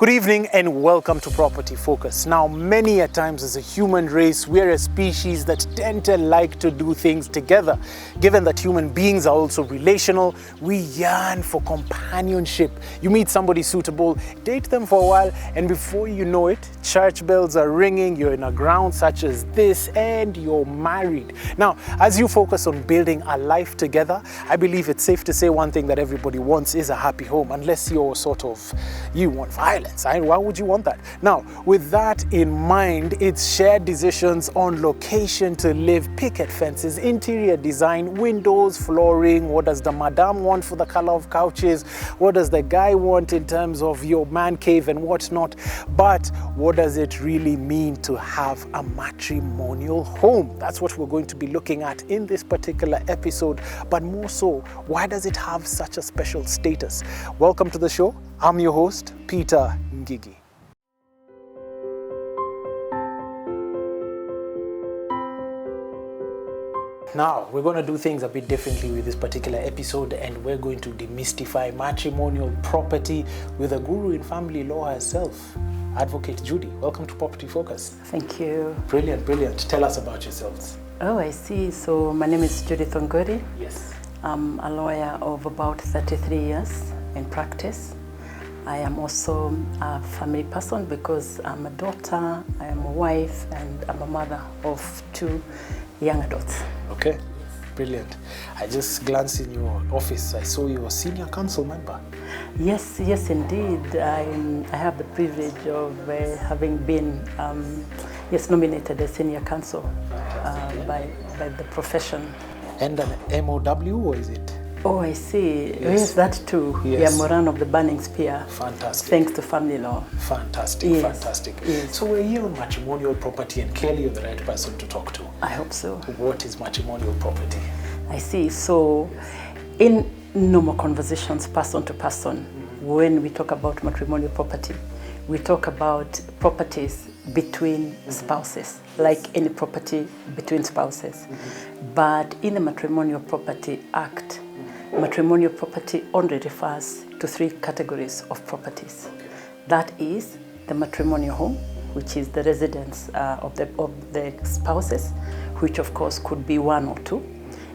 Good evening and welcome to Property Focus. Now, many a times as a human race, we're a species that tend to like to do things together. Given that human beings are also relational, we yearn for companionship. You meet somebody suitable, date them for a while, and before you know it, church bells are ringing, you're in a ground such as this, and you're married. Now, as you focus on building a life together, I believe it's safe to say one thing that everybody wants is a happy home, unless you want violence. Why would you want that? Now, with that in mind, it's shared decisions on location to live, picket fences, interior design, windows, flooring. What does the madam want for the color of couches? What does the guy want in terms of your man cave and whatnot? But what does it really mean to have a matrimonial home? That's what we're going to be looking at in this particular episode. But more so, why does it have such a special status? Welcome to the show. I'm your host, Peter Ngigi. Now, we're going to do things a bit differently with this particular episode, and we're going to demystify matrimonial property with a guru in family law herself, Advocate Judy. Welcome to Property Focus. Thank you. Brilliant, brilliant. Tell us about yourselves. Oh, I see. So my name is Judy Thongori. Yes. I'm a lawyer of about 33 years in practice. I am also a family person because I'm a daughter, I am a wife, and I'm a mother of 2 young adults. Okay, brilliant. I just glanced in your office. I saw you a senior council member. Yes, indeed. I have the privilege of having been nominated as senior counsel by the profession. And an MOW, or is it? Oh, I see. Yes, that too. Yes. Yeah, Moran of the Burning Spear. Fantastic. Thanks to family law. Fantastic, yes. Fantastic. Yes. So we're here on matrimonial property, and clearly you're the right person to talk to. I hope so. What is matrimonial property? I see. So in normal conversations, person to person, when we talk about matrimonial property, we talk about properties between spouses, like any property between spouses. But in the Matrimonial Property Act, matrimonial property only refers to 3 categories of properties. That is the matrimonial home, which is the residence of the spouses, which of course could be 1 or 2.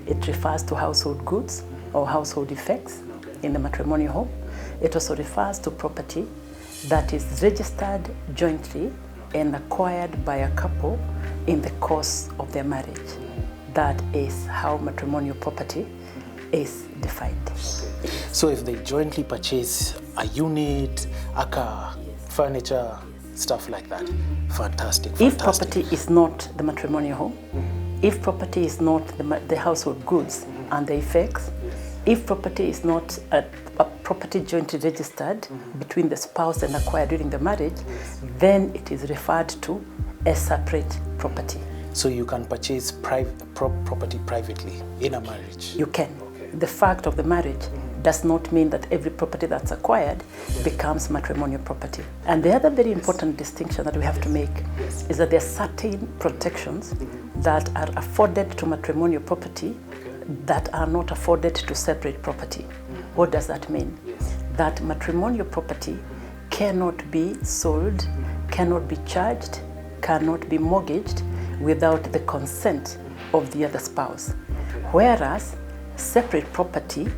It refers to household goods or household effects in the matrimonial home. It also refers to property that is registered jointly and acquired by a couple in the course of their marriage. That is how matrimonial property is defined. Okay. So if they jointly purchase a unit, a car, furniture, stuff like that, fantastic. If property is not the matrimonial home, if property is not the household goods and the effects, if property is not a property jointly registered between the spouse and acquired during the marriage, then it is referred to as separate property. So you can purchase property privately in a marriage? You can. The fact of the marriage does not mean that every property that's acquired becomes matrimonial property. And the other very important distinction that we have to make is that there are certain protections that are afforded to matrimonial property that are not afforded to separate property. What does that mean? That matrimonial property cannot be sold, cannot be charged, cannot be mortgaged without the consent of the other spouse. Whereas separate property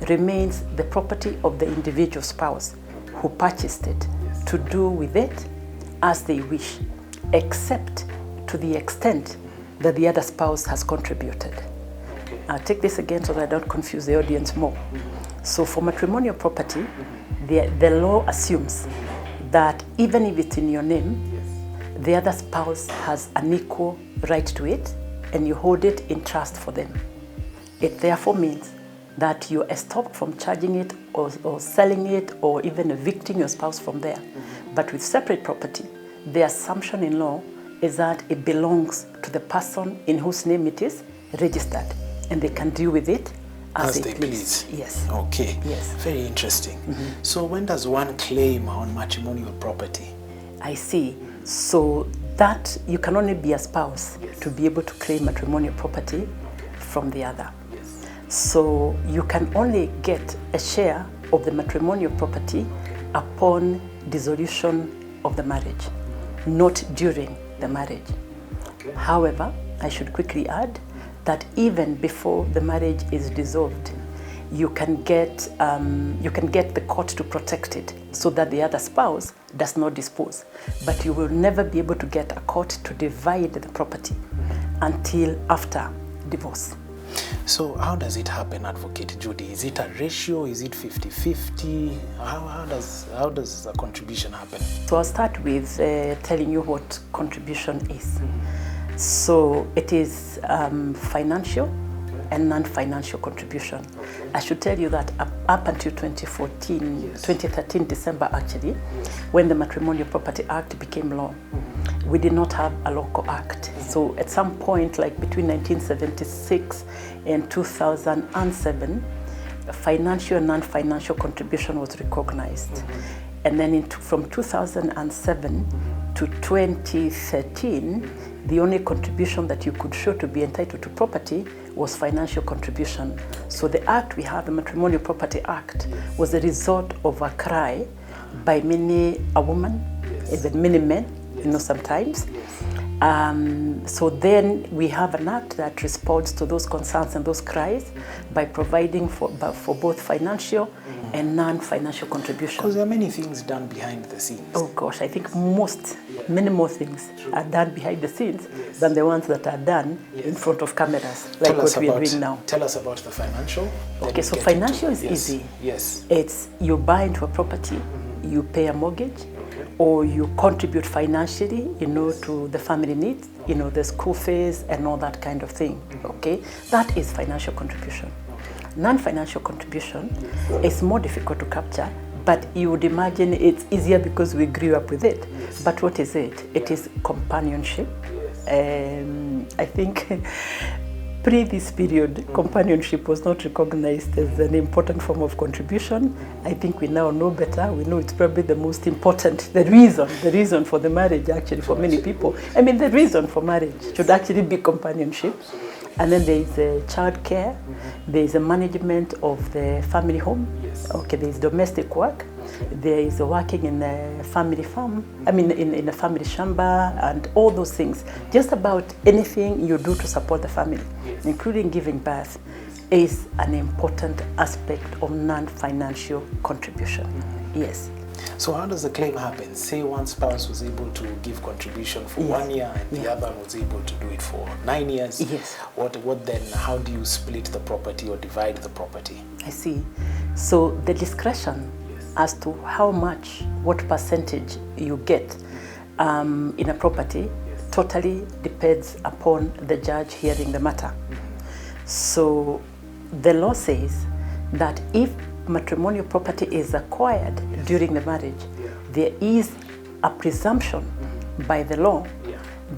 remains the property of the individual spouse who purchased it to do with it as they wish, except to the extent that the other spouse has contributed. I'll take this again so that I don't confuse the audience more. So for matrimonial property, the law assumes that even if it's in your name, the other spouse has an equal right to it and you hold it in trust for them. It therefore means that you are stopped from charging it or selling it or even evicting your spouse from there. But with separate property, the assumption in law is that it belongs to the person in whose name it is registered, and they can deal with it as they please. Yes. Okay. Yes. Very interesting. So when does one claim on matrimonial property? I see. So that you can only be a spouse to be able to claim matrimonial property from the other. So you can only get a share of the matrimonial property upon dissolution of the marriage, not during the marriage. However, I should quickly add that even before the marriage is dissolved, you can get the court to protect it so that the other spouse does not dispose. But you will never be able to get a court to divide the property until after divorce. So how does it happen, Advocate Judy? Is it a ratio? Is it 50-50? How does a contribution happen? So I'll start with telling you what contribution is. So it is financial and non-financial contribution. I should tell you that up until 2013 December actually, when the Matrimonial Property Act became law, we did not have a local act. So at some point, like between 1976 and 2007, financial and non-financial contribution was recognized. And then from 2007 to 2013, the only contribution that you could show to be entitled to property was financial contribution. So the act we have, the Matrimonial Property Act, was a result of a cry by many a woman, even many men, sometimes. So then we have an act that responds to those concerns and those cries by providing for both financial and non-financial contribution. Because there are many things done behind the scenes. Oh gosh, I think many more things are done behind the scenes than the ones that are done in front of cameras, like what we are doing now. Tell us about the financial. Okay, so financial is easy. Yes. It's you buy into a property, you pay a mortgage, or you contribute financially, to the family needs, the school fees and all that kind of thing, okay? That is financial contribution. Non-financial contribution is more difficult to capture, but you would imagine it's easier because we grew up with it. But what is it? It is companionship. I think pre this period, companionship was not recognized as an important form of contribution. I think we now know better. We know it's probably the most important, the reason for the marriage actually for many people. I mean, the reason for marriage should actually be companionship. And then there is child care, there is a management of the family home, okay, there is domestic work, there is working in a family farm, in a family shamba, and all those things. Just about anything you do to support the family, including giving birth, is an important aspect of non-financial contribution. Yes. So how does the claim happen? Say one spouse was able to give contribution for 1 year and the other was able to do it for 9 years. Yes. What then, how do you split the property or divide the property? I see. So the discretion as to how much, what percentage you get in a property totally depends upon the judge hearing the matter. So the law says that if matrimonial property is acquired during the marriage, there is a presumption by the law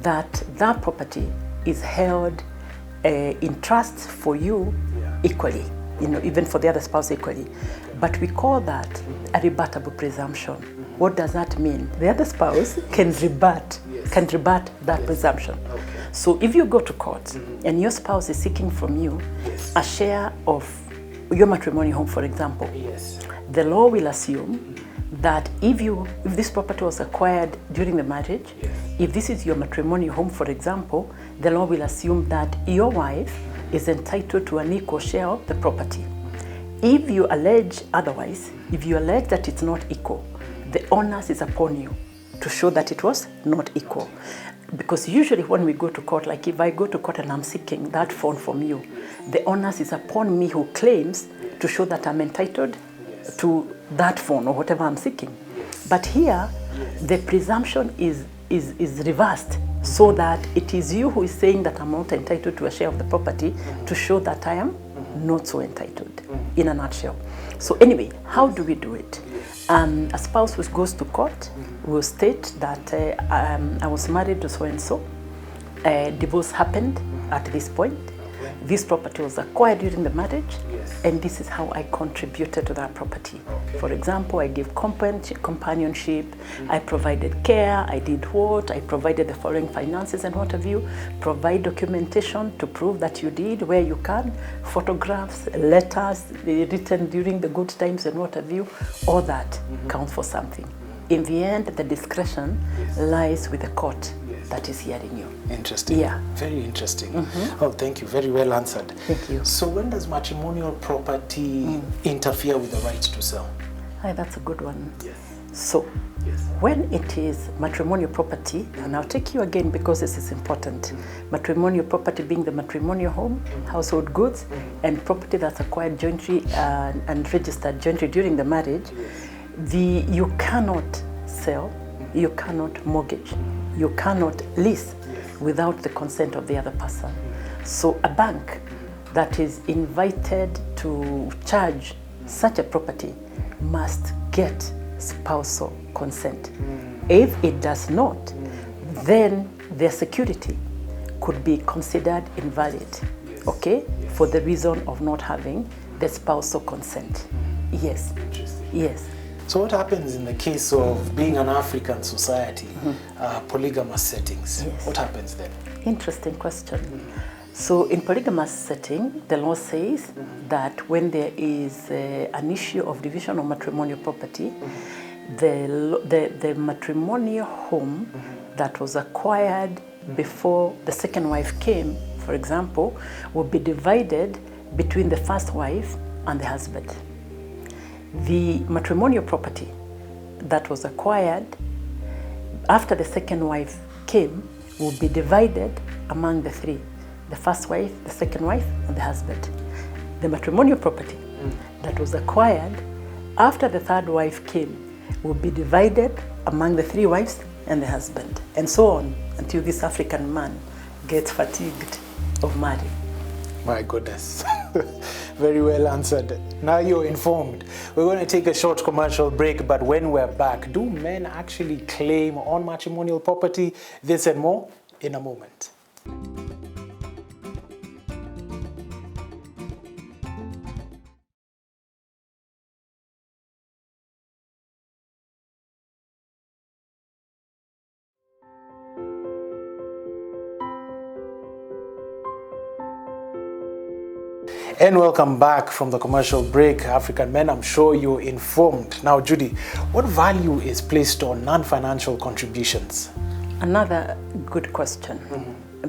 that that property is held in trust for you equally, even for the other spouse equally. But we call that a rebuttable presumption. What does that mean? The other spouse can rebut that presumption. So if you go to court and your spouse is seeking from you a share of your matrimonial home, for example, the law will assume that if this property was acquired during the marriage, if this is your matrimonial home, for example, the law will assume that your wife is entitled to an equal share of the property. If you allege otherwise, if you allege that it's not equal, the onus is upon you to show that it was not equal. Because usually when we go to court, like if I go to court and I'm seeking that phone from you, the onus is upon me who claims to show that I'm entitled to that phone or whatever I'm seeking. But here, the presumption is reversed so that it is you who is saying that I'm not entitled to a share of the property to show that I am not so entitled, in a nutshell. So anyway, how do we do it? A spouse who goes to court will state that I was married to so-and-so, divorce happened at this point, this property was acquired during the marriage, and this is how I contributed to that property. For example, I gave companionship, I provided care, I did what, I provided the following finances and what have you, provide documentation to prove that you did where you can, photographs, letters written during the good times and what have you, all that counts for something. in the end, the discretion lies with the court that is hearing you. Interesting. Yeah. Very interesting. Oh, thank you. Very well answered. Thank you. So when does matrimonial property interfere with the right to sell? Hi, that's a good one. Yes. So, when it is matrimonial property, and I'll take you again because this is important, matrimonial property being the matrimonial home, household goods, and property that's acquired jointly and registered jointly during the marriage, you cannot sell, you cannot mortgage, you cannot lease without the consent of the other person. So a bank that is invited to charge such a property must get spousal consent. If it does not, then their security could be considered invalid, okay, for the reason of not having the spousal consent. Yes, yes. So what happens in the case of being an African society, polygamous settings? Yes. What happens then? Interesting question. So in polygamous setting, the law says that when there is an issue of division of matrimonial property, the matrimonial home that was acquired before the second wife came, for example, will be divided between the first wife and the husband. The matrimonial property that was acquired after the second wife came will be divided among the three: the first wife, the second wife, and the husband. The matrimonial property that was acquired after the third wife came will be divided among the three wives and the husband, and so on until this African man gets fatigued of marrying. My goodness. Very well answered. Now you're informed. We're going to take a short commercial break, but when we're back, do men actually claim on matrimonial property? This and more in a moment. And welcome back from the commercial break. African men, I'm sure you're informed. Now, Judy, what value is placed on non-financial contributions? Another good question,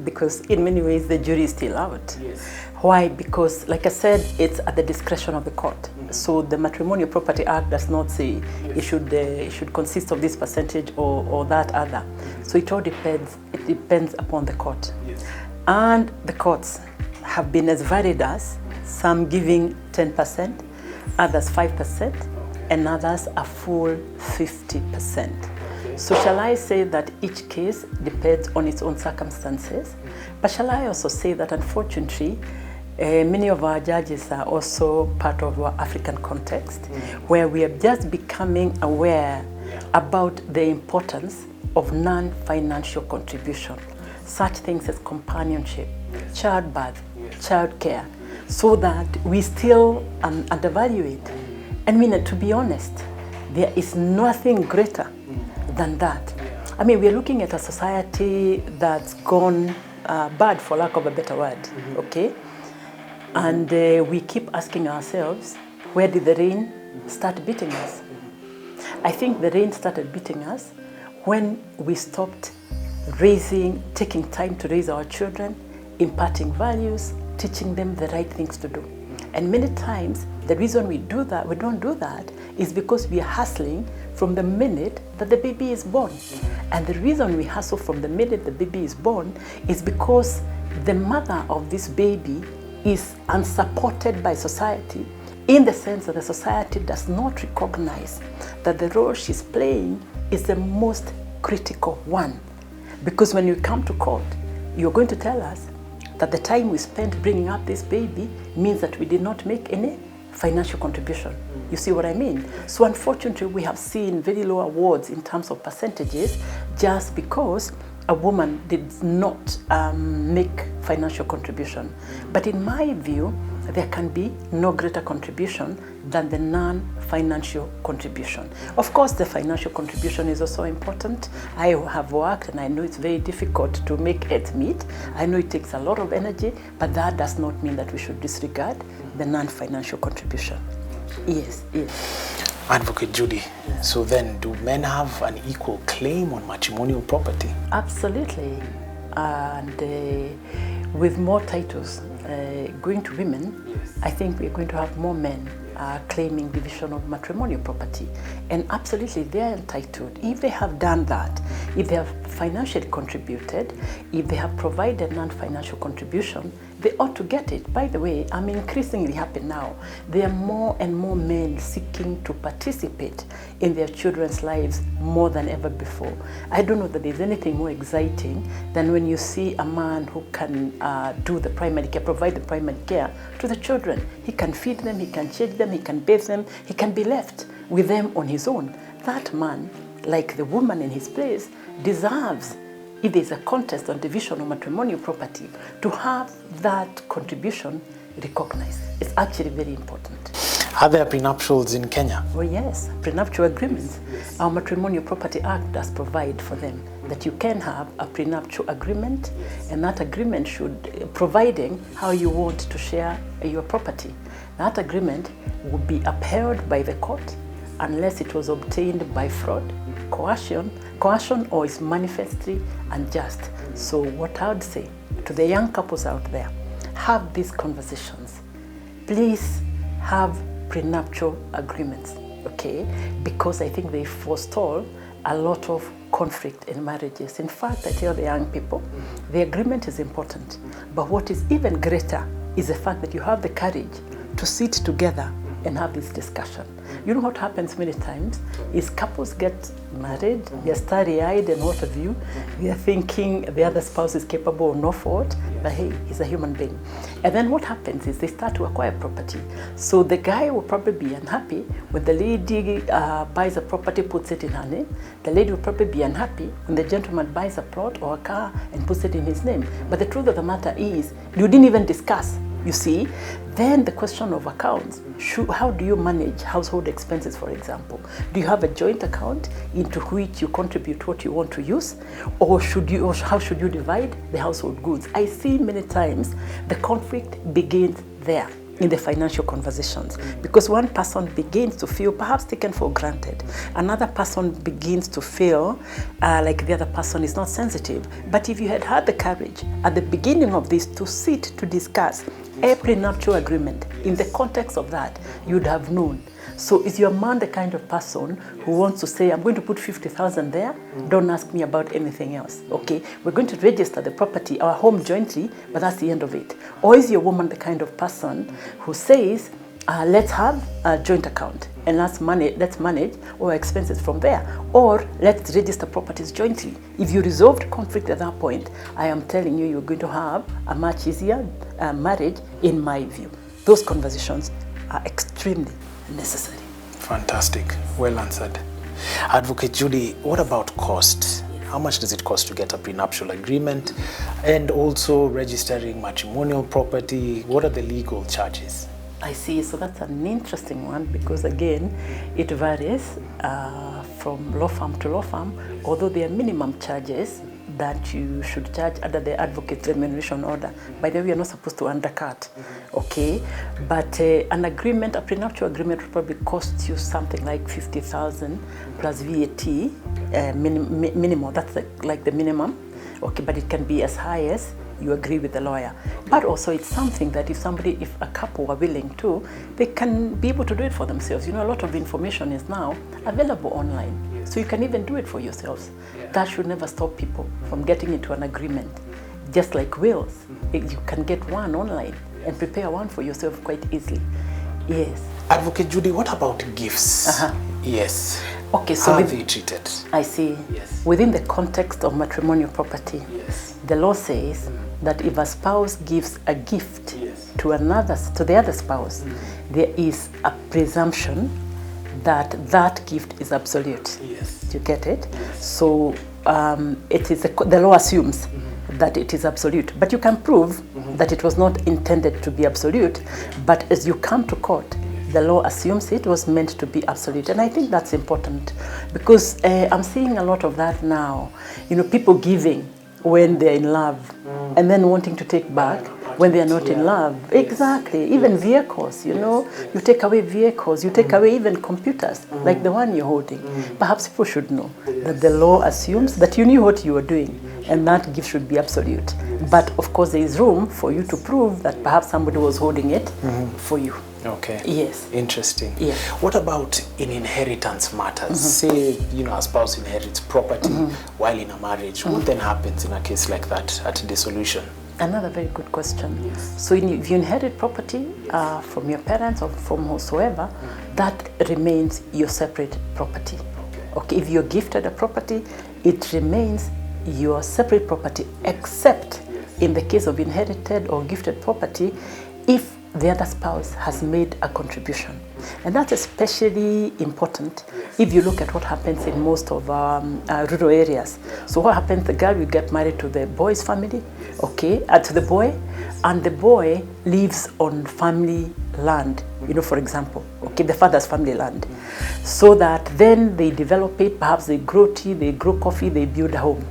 because in many ways the jury is still out. Yes. Why? Because, like I said, it's at the discretion of the court. So the Matrimonial Property Act does not say it should consist of this percentage or that other. So it all depends. It depends upon the court. Yes. And the courts have been as varied as some giving 10%, others 5%, and others a full 50%. So shall I say that each case depends on its own circumstances, but shall I also say that unfortunately, many of our judges are also part of our African context, where we are just becoming aware about the importance of non-financial contribution, such things as companionship, childbirth, childcare, so that we still undervalue it. I mean, to be honest, there is nothing greater than that. I mean, we're looking at a society that's gone bad, for lack of a better word, okay? And we keep asking ourselves, where did the rain start beating us? I think the rain started beating us when we stopped taking time to raise our children, imparting values, teaching them the right things to do. And many times, the reason we don't do that, is because we are hustling from the minute that the baby is born. And the reason we hustle from the minute the baby is born is because the mother of this baby is unsupported by society, in the sense that the society does not recognize that the role she's playing is the most critical one. Because when you come to court, you're going to tell us that the time we spent bringing up this baby means that we did not make any financial contribution. You see what I mean? So unfortunately, we have seen very low awards in terms of percentages just because a woman did not make financial contribution. But in my view, there can be no greater contribution than the non-financial contribution. Of course, the financial contribution is also important. I have worked and I know it's very difficult to make ends meet. I know it takes a lot of energy, but that does not mean that we should disregard the non-financial contribution. Yes, yes. Advocate Judy, so then do men have an equal claim on matrimonial property? Absolutely. And with more titles going to women, I think we're going to have more men claiming division of matrimonial property. And absolutely, they're entitled. If they have done that, if they have financially contributed, if they have provided non-financial contribution, they ought to get it. By the way, I'm increasingly happy now. There are more and more men seeking to participate in their children's lives more than ever before. I don't know that there's anything more exciting than when you see a man who can do the primary care, provide the primary care to the children. He can feed them, he can change them, he can bathe them, he can be left with them on his own. That man, like the woman in his place, deserves, if there's a contest on division of matrimonial property, to have that contribution recognized. It's actually very important. Are there prenuptials in Kenya? Oh yes, prenuptial agreements. Our Matrimonial Property Act does provide for them that you can have a prenuptial agreement, and that agreement should, providing how you want to share your property. That agreement will be upheld by the court unless it was obtained by fraud, coercion, or is manifestly unjust. So what I would say to the young couples out there, have these conversations. Please have prenuptial agreements, okay? Because I think they forestall a lot of conflict in marriages. In fact, I tell the young people, the agreement is important, but what is even greater is the fact that you have the courage to sit together and have this discussion. You know what happens many times is couples get married, they're starry-eyed and what have you, they're thinking the other spouse is capable of no fault, but hey, he's a human being. And then what happens is they start to acquire property. So the guy will probably be unhappy when the lady buys a property, puts it in her name. The lady will probably be unhappy when the gentleman buys a plot or a car and puts it in his name. But the truth of the matter is, you didn't even discuss. You see, then the question of accounts, how do you manage household expenses, for example? Do you have a joint account into which you contribute what you want to use? Or how should you divide the household goods? I see many times the conflict begins there in the financial conversations, because one person begins to feel perhaps taken for granted. Another person begins to feel like the other person is not sensitive. But if you had had the courage at the beginning of this to sit to discuss a prenuptial agreement, in the context of that, you'd have known. So is your man the kind of person who wants to say, I'm going to put 50,000 there, don't ask me about anything else, okay? We're going to register the property, our home jointly, but that's the end of it. Or is your woman the kind of person who says, let's have a joint account and let's manage our expenses from there, or let's register properties jointly. If you resolved conflict at that point, I am telling you, you're going to have a much easier marriage, in my view. Those conversations are extremely necessary. Fantastic. Well answered. Advocate Judy, what about cost? How much does it cost to get a prenuptial agreement and also registering matrimonial property? What are the legal charges? I see. So that's an interesting one, because again, it varies from law firm to law firm, although there are minimum charges that you should charge under the advocate remuneration order. By the way, you're not supposed to undercut, okay? But an agreement, a prenuptial agreement, will probably cost you something like 50,000 plus VAT minimum. That's like the minimum, okay? But it can be as high as you agree with the lawyer. But also it's something that if a couple are willing to, they can be able to do it for themselves. You know, a lot of information is now available online. So you can even do it for yourselves. That should never stop people from getting into an agreement. Just like wills, you can get one online and prepare one for yourself quite easily. Yes. Advocate Judy, what about gifts? Yes. Okay, so how are they treated? I see. Yes. Within the context of matrimonial property, the law says that if a spouse gives a gift to the other spouse, there is a presumption that that gift is absolute. Yes. Do you get it? Yes. So it is the law assumes that it is absolute, but you can prove that it was not intended to be absolute. But as you come to court, the law assumes it was meant to be absolute, and I think that's important, because I'm seeing a lot of that now. You know, people giving when they're in love, and then wanting to take back when they are not in love. Exactly. Even vehicles, you know, you take away vehicles, you take away even computers, like the one you're holding. Perhaps people should know that the law assumes that you knew what you were doing, and that gift should be absolute. But of course, there is room for you to prove that perhaps somebody was holding it for you. Okay. Yes. Interesting. Yes. What about in inheritance matters? Say, you know, a spouse inherits property while in a marriage. What then happens in a case like that at dissolution? Another very good question. Yes. So if you inherit property from your parents or from whosoever, that remains your separate property. Okay. If you're gifted a property, it remains your separate property, except in the case of inherited or gifted property, if the other spouse has made a contribution. And that's especially important if you look at what happens in most of rural areas. So what happens, the girl will get married to the boy's family, okay, to the boy, and the boy lives on family land, you know, for example, okay, the father's family land. So that then they develop it, perhaps they grow tea, they grow coffee, they build a home.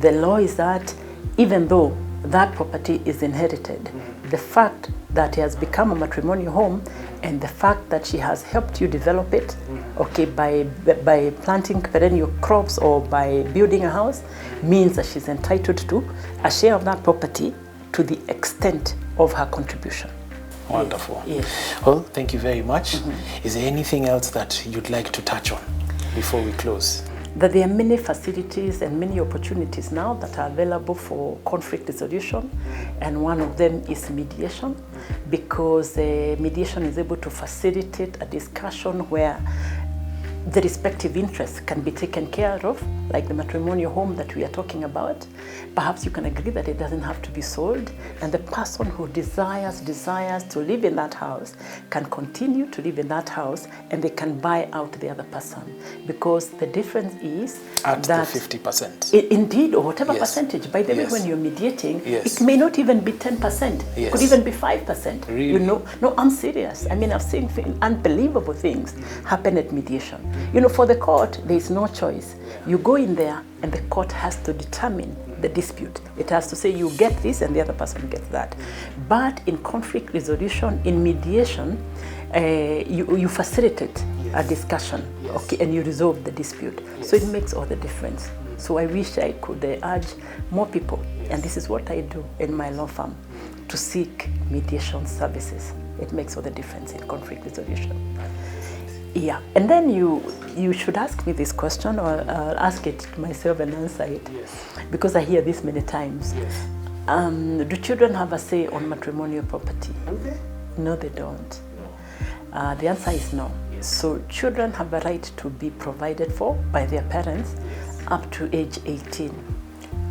The law is that even though that property is inherited, the fact that it has become a matrimonial home and the fact that she has helped you develop it, okay, by planting perennial crops or by building a house, means that she's entitled to a share of that property to the extent of her contribution. Wonderful. Yes. Well, thank you very much. Is there anything else that you'd like to touch on before we close? That there are many facilities and many opportunities now that are available for conflict resolution, and one of them is mediation, because mediation is able to facilitate a discussion where the respective interests can be taken care of, like the matrimonial home that we are talking about. Perhaps you can agree that it doesn't have to be sold, and the person who desires to live in that house can continue to live in that house, and they can buy out the other person, because the difference is at that the 50%. Indeed, or whatever Yes. percentage. By the way, when you're mediating, Yes. it may not even be 10%. Yes. It could even be 5%. Really? You know, no, I'm serious. I mean, I've seen unbelievable things happen at mediation. You know, for the court, there is no choice. You go in there and the court has to determine the dispute. It has to say you get this and the other person gets that. But in conflict resolution, in mediation, you facilitate a discussion, okay, and you resolve the dispute. So it makes all the difference. So I wish I could urge more people, and this is what I do in my law firm, to seek mediation services. It makes all the difference in conflict resolution. Yeah, and then you should ask me this question, or ask it to myself and answer it, because I hear this many times. Do children have a say on matrimonial property? No, they don't. The answer is no. So children have a right to be provided for by their parents up to age 18.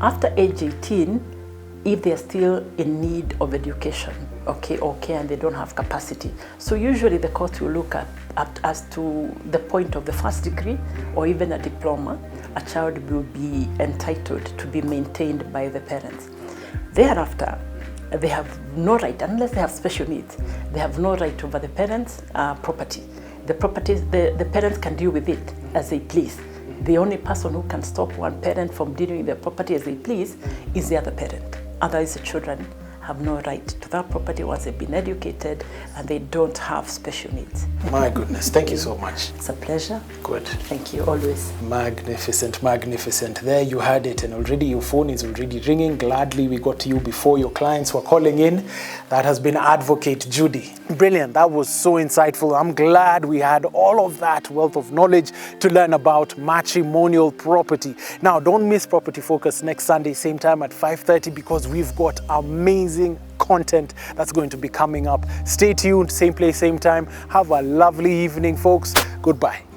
After age 18, if they're still in need of education, okay, and they don't have capacity. So usually the court will look at as to the point of the first degree or even a diploma, a child will be entitled to be maintained by the parents. Thereafter, they have no right, unless they have special needs, they have no right over the parents' property. The parents can deal with it as they please. The only person who can stop one parent from dealing with their property as they please is the other parent. Otherwise, the children have no right to that property once they've been educated and they don't have special needs. My goodness, thank you so much. It's a pleasure. Good. Thank you, always. Magnificent, magnificent. There you had it, and already your phone is already ringing. Gladly we got to you before your clients were calling in. That has been Advocate Judy. Brilliant, that was so insightful. I'm glad we had all of that wealth of knowledge to learn about matrimonial property. Now, don't miss Property Focus next Sunday, same time at 5:30, because we've got amazing content that's going to be coming up. Stay tuned, same place, same time. Have a lovely evening, folks. Goodbye.